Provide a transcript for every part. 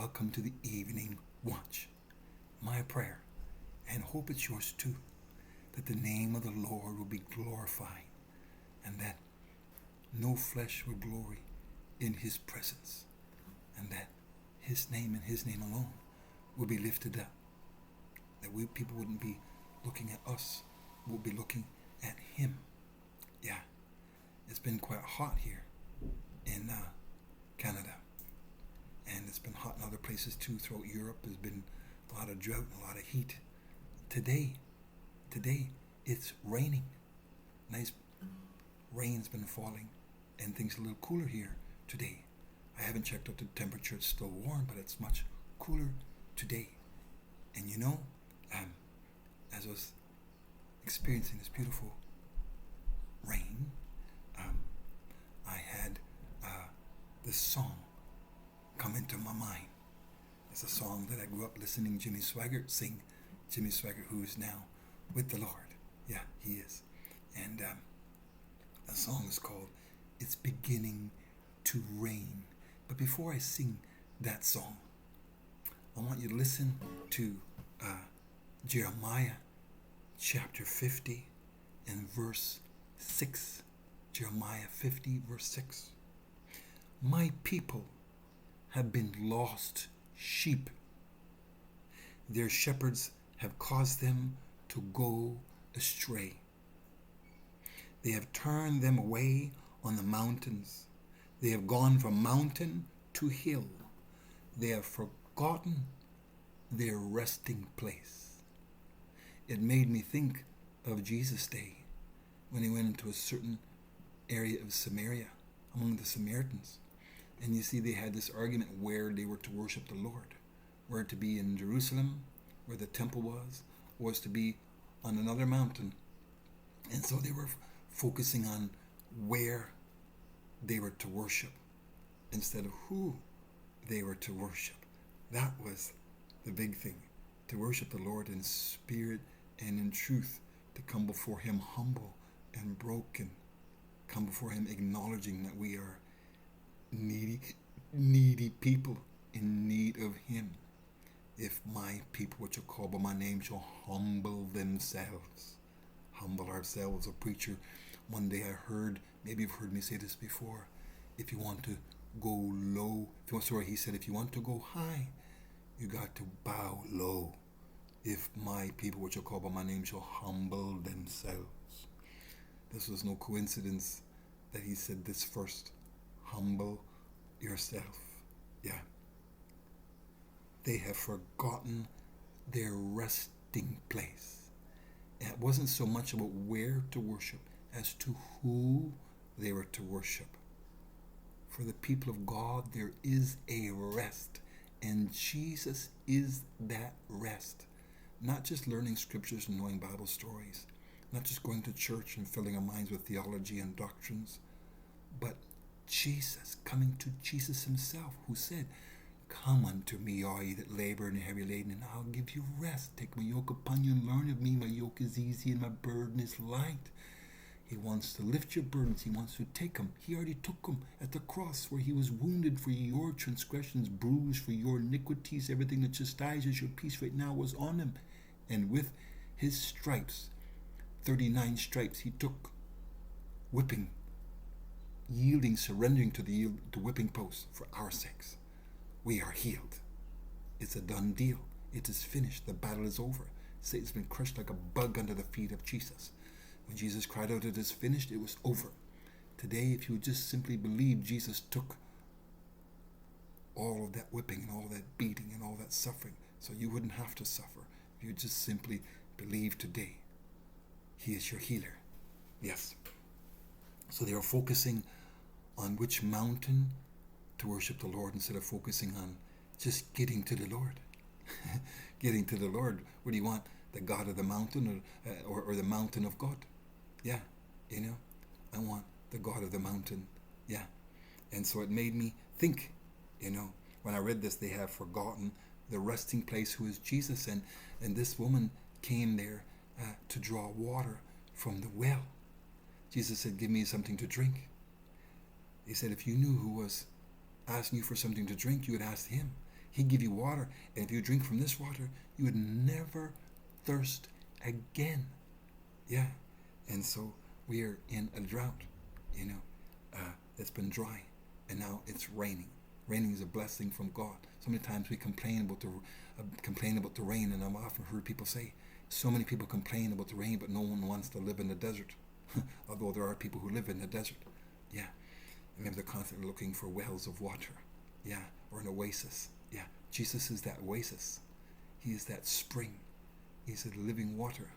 welcome to the evening watch. My prayer, and hope it's yours too, that the name of the Lord will be glorified and that no flesh will glory in his presence, and that his name and his name alone will be lifted up. That people wouldn't be looking at us, we'll be looking at him. Yeah, it's been quite hot here in Canada, and it's been hot in other places too throughout Europe. There's been a lot of drought and a lot of heat. Today it's raining. Nice rain's been falling and things are a little cooler here today. I haven't checked out the temperature. It's still warm, but it's much cooler today. And you know, as I was experiencing this beautiful rain, I had this song come into my mind. It's a song that I grew up listening Jimmy Swaggart sing. Jimmy Swaggart, who is now with the Lord. Yeah, he is. And the song is called It's Beginning to Rain. But before I sing that song, I want you to listen to Jeremiah chapter 50 and verse 6. Jeremiah 50 verse 6. My people have been lost sheep. Their shepherds have caused them to go astray. They have turned them away on the mountains. They have gone from mountain to hill. They have forgotten their resting place. It made me think of Jesus' day when he went into a certain area of Samaria among the Samaritans. And you see, they had this argument where they were to worship the Lord. Were to be in Jerusalem, where the temple was to be on another mountain. And so they were focusing on where they were to worship instead of who they were to worship. That was the big thing, to worship the Lord in spirit and in truth, to come before him humble and broken, come before him acknowledging that we are needy people in need of him. If my people, which are called by my name, shall humble themselves. Humble ourselves. A preacher, one day I heard, maybe you've heard me say this before, if you want to go low, he said, if you want to go high, you got to bow low. If my people, which are called by my name, shall humble themselves. This was no coincidence that he said this first. Humble yourself. Yeah. They have forgotten their resting place. It wasn't so much about where to worship as to who they were to worship. For the people of God, there is a rest, and Jesus is that rest. Not just learning scriptures and knowing Bible stories, not just going to church and filling our minds with theology and doctrines, but Jesus, coming to Jesus himself, who said, come unto me, all ye that labor and are heavy laden, and I'll give you rest. Take my yoke upon you and learn of me. My yoke is easy and my burden is light. He wants to lift your burdens. He wants to take them. He already took them at the cross, where he was wounded for your transgressions, bruised for your iniquities. Everything that chastises your peace right now was on him. And with his stripes, 39 stripes, he took, whipping, yielding, surrendering to the whipping post for our sakes. We are healed. It's a done deal. It is finished. The battle is over. Satan's been crushed like a bug under the feet of Jesus. When Jesus cried out, it is finished, it was over. Today, if you would just simply believe, Jesus took all of that whipping and all that beating and all that suffering, so you wouldn't have to suffer. If you just simply believe today, he is your healer. Yes. So they are focusing on which mountain to worship the Lord instead of focusing on just getting to the Lord. Getting to the Lord. What do you want? The God of the mountain or the mountain of God? Yeah, I want the God of the mountain. Yeah. And so it made me think, when I read this, they have forgotten the resting place, who is Jesus. And this woman came there to draw water from the well. Jesus said, give me something to drink. He said, if you knew who was asking you for something to drink, you would ask him. He'd give you water, and if you drink from this water, you would never thirst again. Yeah. And so we are in a drought, it's been dry, and now it's raining. Raining is a blessing from God. So many times we complain about the rain, and I've often heard people say, so many people complain about the rain, but no one wants to live in the desert. Although there are people who live in the desert. Yeah. And maybe they're constantly looking for wells of water. Yeah. Or an oasis. Yeah. Jesus is that oasis. He is that spring. He's the living water.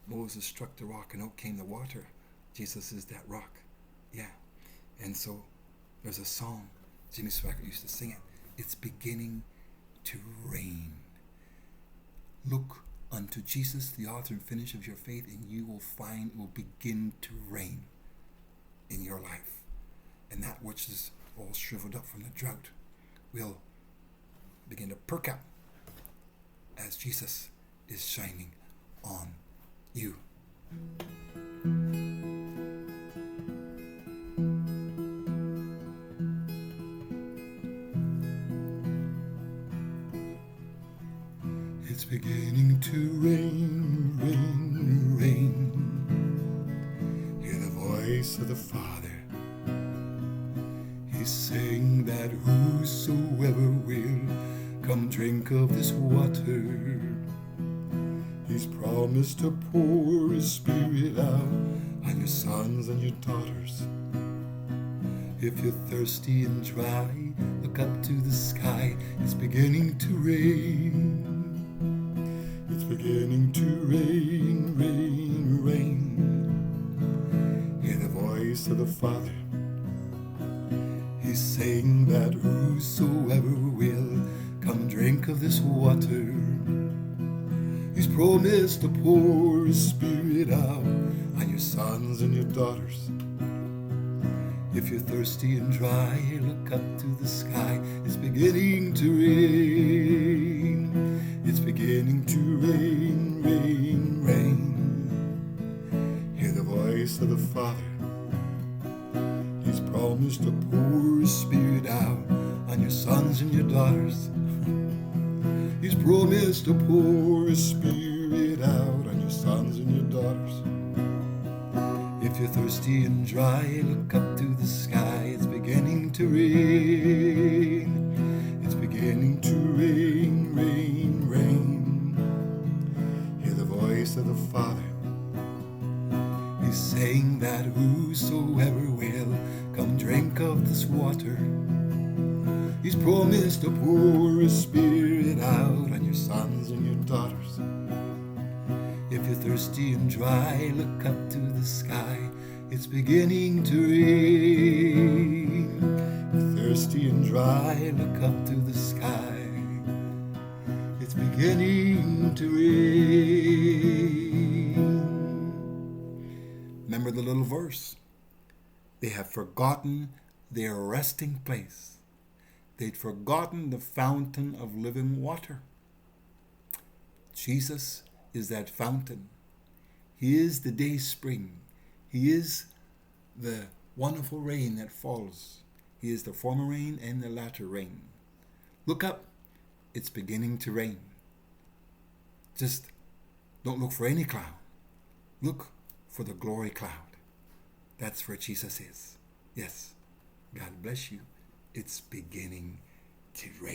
Moses struck the rock and out came the water. Jesus is that rock. Yeah. And so there's a song. Jimmy Swaggart used to sing it. It's beginning to rain. Look unto Jesus, the author and finisher of your faith, and you will find it will begin to rain in your life. And that which is all shriveled up from the drought will begin to perk up as Jesus is shining on you. It's beginning to rain, rain, rain. Hear the voice of the Father. He's saying that whosoever will come drink of this water. He's promised to pour His Spirit out on your sons and your daughters. If you're thirsty and dry, look up to the sky. It's beginning to rain. It's beginning to rain, rain, rain. Hear the voice of the Father. He's saying that whosoever will come drink of this water. He's promised to pour His Spirit out on your sons and your daughters. If you're thirsty and dry, look up to the sky. It's beginning to rain. It's beginning to rain, rain, rain. Hear the voice of the Father. He's promised to pour His Spirit out on your sons and your daughters. He's promised to pour His Spirit out on your sons and your daughters. If you're thirsty and dry, look up to the sky. It's beginning to rain. It's beginning to rain, rain, rain. Hear the voice of the Father. He's saying that whosoever will come drink of this water. He's promised to pour His Spirit out on your sons and your daughters. If you're thirsty and dry, look up to the sky. It's beginning to rain. If you're thirsty and dry, look up to the sky. It's beginning to rain. Remember the little verse. They have forgotten their resting place. They'd forgotten the fountain of living water. Jesus is that fountain. He is the day spring. He is the wonderful rain that falls. He is the former rain and the latter rain. Look up. It's beginning to rain. Just don't look for any cloud. Look for the glory cloud. That's where Jesus is. Yes. God bless you. It's beginning to rain.